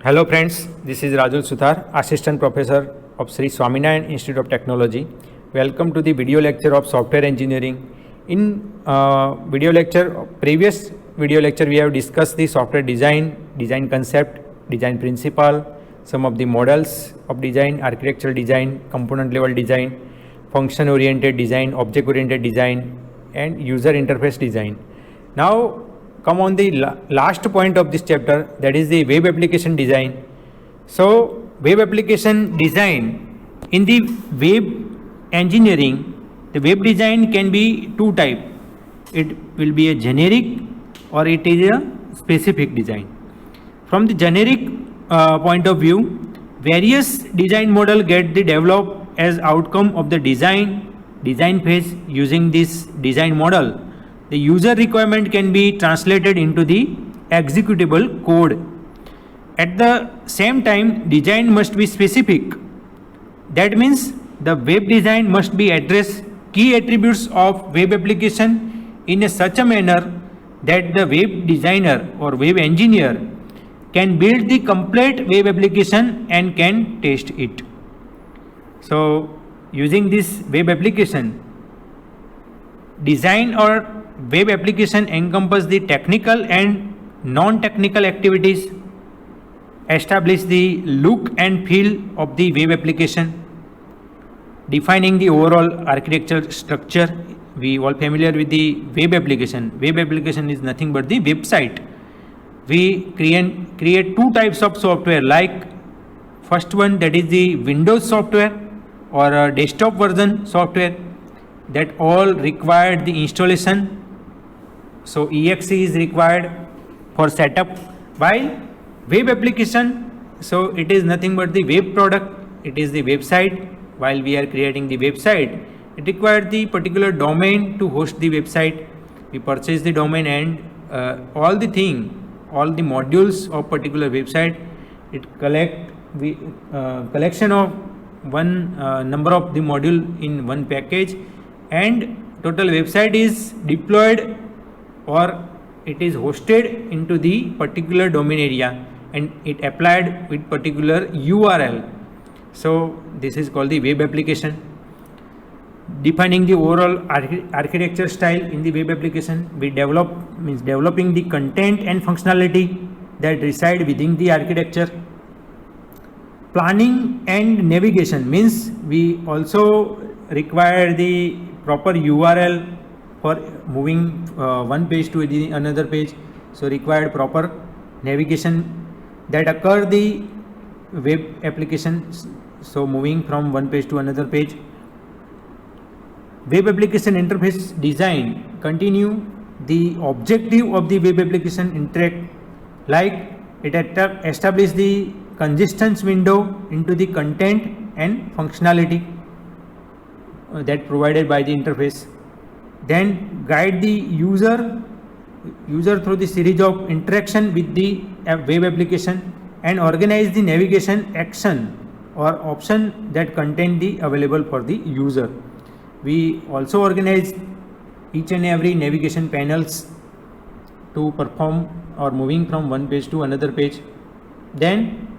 Hello friends, this is Rajul Suthar, Assistant Professor of Sri Swaminarayan Institute of Technology. Welcome to the video lecture of Software Engineering. In previous video lecture, we have discussed the software design, design concept, design principle, some of the models of design, architectural design, component level design, function oriented design, object oriented design, and user interface design. Now come on the last point of this chapter, that is the web application design. So web application design, in the web engineering, the web design can be two type. It will be a generic or it is a specific design. From the generic point of view, various design model get the developed as outcome of the design phase. Using this design model, the user requirement can be translated into the executable code. At the same time, design must be specific. That means the web design must be address key attributes of web application in such a manner that the web designer or web engineer can build the complete web application and can test it. So using this web application, design or web application encompass the technical and non-technical activities, establish the look and feel of the web application, defining the overall architecture structure. We all familiar with the web application. Web application is nothing but the website. We create two types of software, like first one, that is the Windows software or a desktop version software, that all required the installation. So exe is required for setup, while web application, so it is nothing but the web product, it is the website. While we are creating the website, it required the particular domain to host the website. We purchase the domain and all the modules of particular website, it collection of one number of the module in one package, and total website is deployed or it is hosted into the particular domain area, and it applied with particular URL. So this is called the web application. Defining the overall architecture style in the web application, we developing the content and functionality that reside within the architecture. Planning and navigation means we also require the proper URL for moving one page to another page. So required proper navigation that occur the web application, so moving from one page to another page. Web application interface design continue the objective of the web application interact, like it establish the consistence window into the content and functionality that provided by the interface. Then guide the user through the series of interaction with the web application, and organize the navigation action or option that contain the available for the user. We also organize each and every navigation panels to perform or moving from one page to another page. Then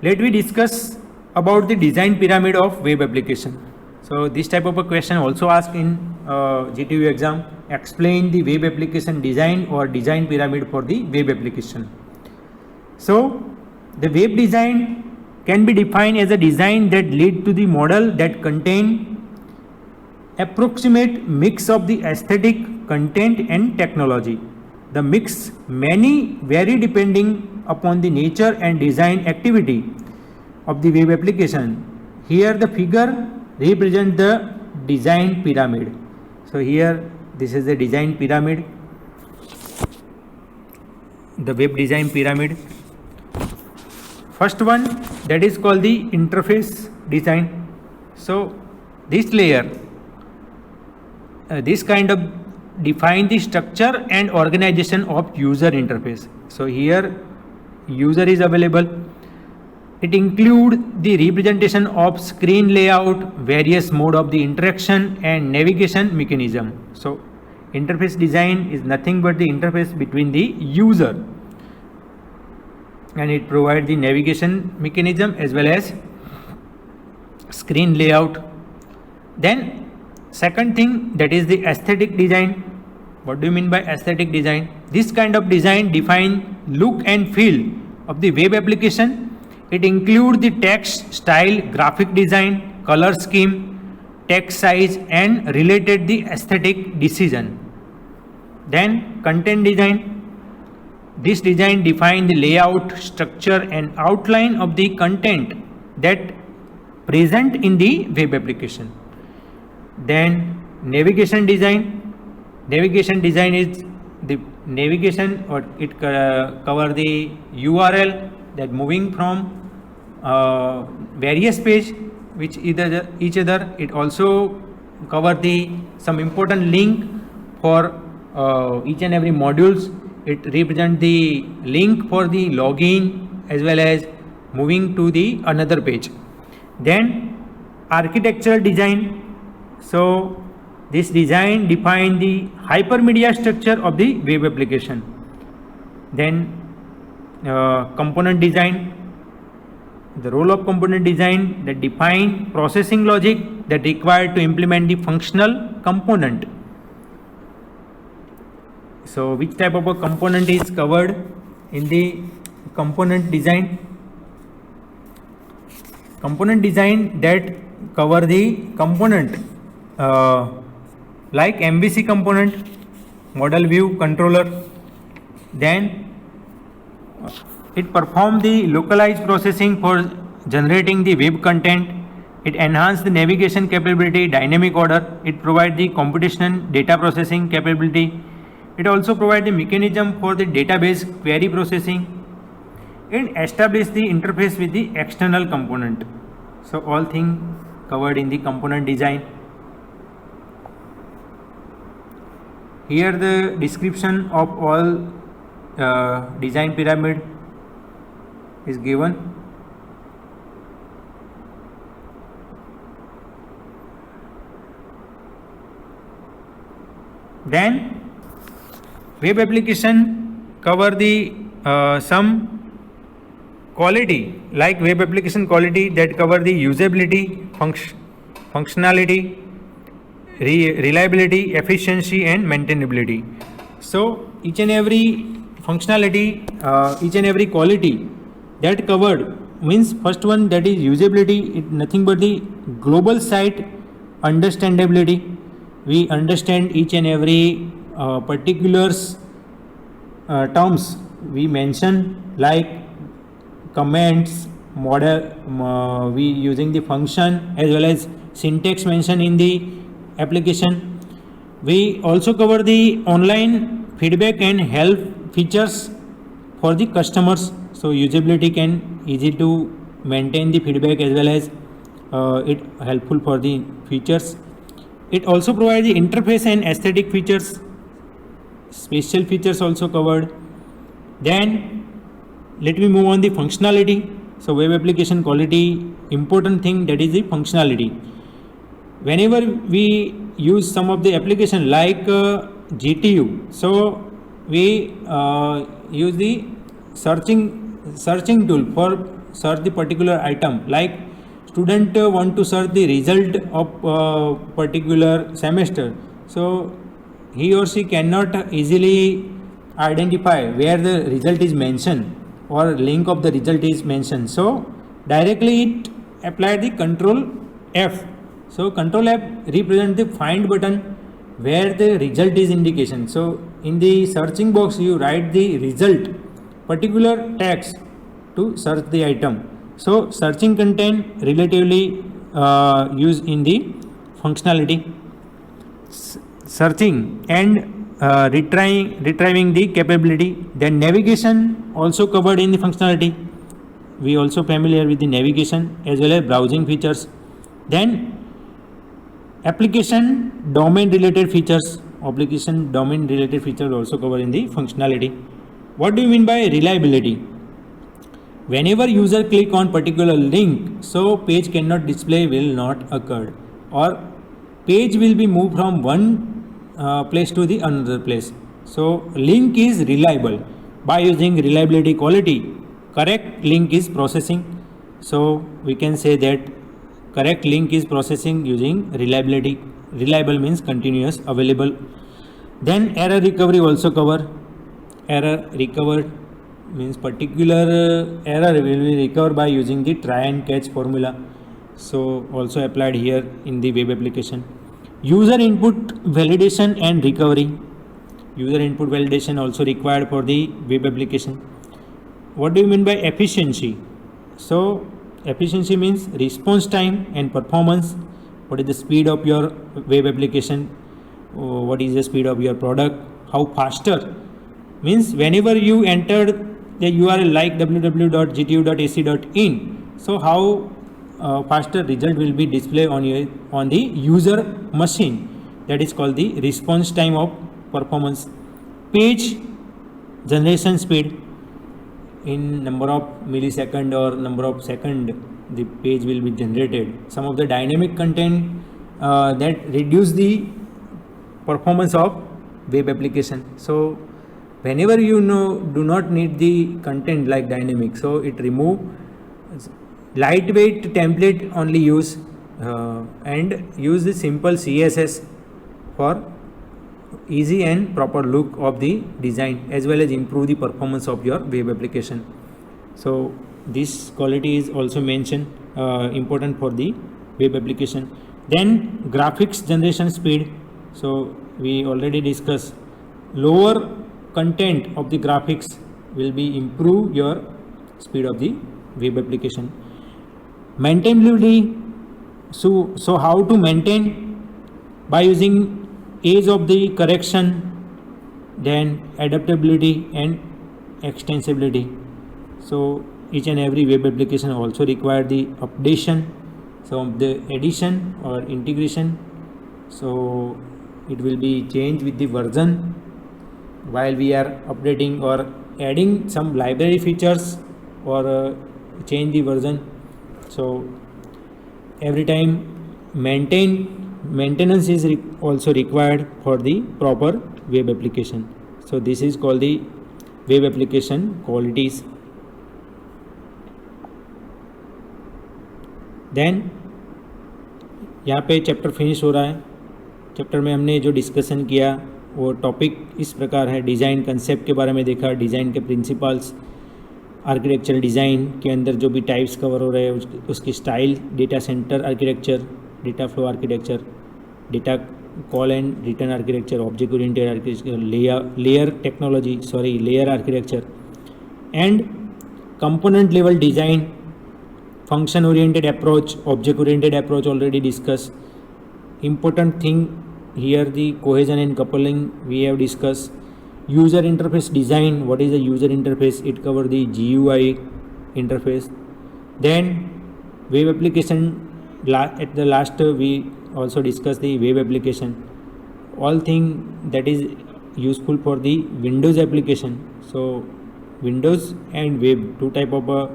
let me discuss about the design pyramid of web application. So this type of a question also asked in GTU exam. Explain the web application design or design pyramid for the web application. So the web design can be defined as a design that lead to the model that contain approximate mix of the aesthetic, content and technology. The mix many vary depending upon the nature and design activity of the web application. Here the figure represent the design pyramid. So here this is the design pyramid, the web design pyramid. First one, that is called the interface design. So this layer, this kind of define the structure and organization of user interface. So here user is available. It include the representation of screen layout, various mode of the interaction and navigation mechanism. So interface design is nothing but the interface between the user and it provides the navigation mechanism as well as screen layout. Then second thing, that is the aesthetic design. What do you mean by aesthetic design? This kind of design defines look and feel of the web application. It includes the text, style, graphic design, color scheme, text size and related the aesthetic decision. Then content design. This design defines the layout, structure and outline of the content that present in the web application. Then navigation design. Navigation design is the navigation, or it cover the URL that moving from various page which either each other. It also cover the some important link for each and every modules. It represent the link for the login as well as moving to the another page. Then architectural design. So this design define the hypermedia structure of the web application. Then component design. The role of component design that define processing logic that required to implement the functional component. So which type of a component is covered in the component design? Component design that cover the component like MVC component, model view controller. Then it perform the localized processing for generating the web content. It enhance the navigation capability, dynamic order. It provide the computational data processing capability. It also provide the mechanism for the database query processing and establish the interface with the external component. So all things covered in the component design. Here the description of all design pyramid is given. Then web application cover the some quality, like web application quality that cover the usability, functionality, reliability, efficiency and maintainability. So each and every functionality, each and every quality that covered means first one, that is usability. It nothing but the global site understandability. We understand each and every particulars terms we mention, like comments, model, we using the function as well as syntax mentioned in the application. We also cover the online feedback and help features for the customers. So usability can easy to maintain the feedback as well as it helpful for the features. It also provides the interface and aesthetic features. Special features also covered. Then let me move on the functionality. So web application quality, important thing, that is the functionality. Whenever we use some of the application like GTU, so we use the searching tool for search the particular item. Like student want to search the result of particular semester, so he or she cannot easily identify where the result is mentioned or link of the result is mentioned. So directly it apply the control F. So control F represent the find button where the result is indication. So in the searching box you write the result, particular text to search the item. So searching content relatively used in the functionality. Searching and retrieving the capability. Then navigation also covered in the functionality. We also familiar with the navigation as well as browsing features. Then application domain related features. Application domain related features also covered in the functionality. What do you mean by reliability? Whenever user click on particular link, so page cannot display will not occur, or page will be moved from one place to the another place. So link is reliable. By using reliability quality, correct link is processing. So we can say that correct link is processing using reliability. Reliable means continuous, available. Then error recovery also cover. Error recovered means particular error will be recovered by using the try and catch formula. So also applied here in the web application. User input validation and recovery. User input validation also required for the web application. What do you mean by efficiency? So efficiency means response time and performance. What is the speed of your web application? What is the speed of your product? How faster? Means whenever you entered the URL like www.gtu.ac.in, so how faster result will be displayed on the user machine. That is called the response time of performance. Page generation speed, in number of millisecond or number of second the page will be generated. Some of the dynamic content that reduce the performance of web application. So whenever you do not need the content like dynamic, so it remove. Lightweight template only use and use the simple CSS for easy and proper look of the design, as well as improve the performance of your web application. So this quality is also mentioned, important for the web application. Then graphics generation speed. So we already discussed, lower content of the graphics will be improve your speed of the web application. Maintainability. So how to maintain? By using ease of the correction, then adaptability and extensibility. So each and every web application also require the updation, some of the addition or integration. So it will be changed with the version while we are updating or adding some library features or change the version. So every time maintenance is also required for the proper web application. So this is called the web application qualities. Then यहाँ पे chapter finish हो रहा है. Chapter में हमने जो discussion किया वो टॉपिक इस प्रकार है. डिज़ाइन कंसेप्ट के बारे में देखा, डिज़ाइन के प्रिंसिपल्स, आर्किटेक्चर डिज़ाइन के अंदर जो भी टाइप्स कवर हो रहे हैं उसकी style, data centre architecture, data flow architecture, data call and return architecture, object oriented architecture, layer architecture and component level design, function oriented approach, object oriented approach already discussed. Important thing here, the cohesion and coupling we have discussed. User interface design, what is the user interface? It covers the GUI interface. Then web application, at the last we also discussed the web application, all thing that is useful for the Windows application. So Windows and web, two type of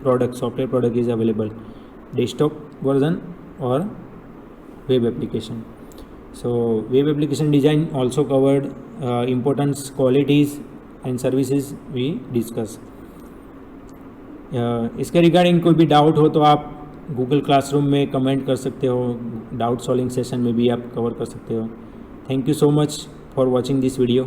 product, software product is available, desktop version or web application. So web application design also covered importance, qualities and services we discuss. इसके regarding कोई भी doubt हो तो आप Google classroom में comment कर सकते हो, डाउट सॉल्विंग सेशन में भी आप कवर कर सकते हो. Thank you so much for watching this video.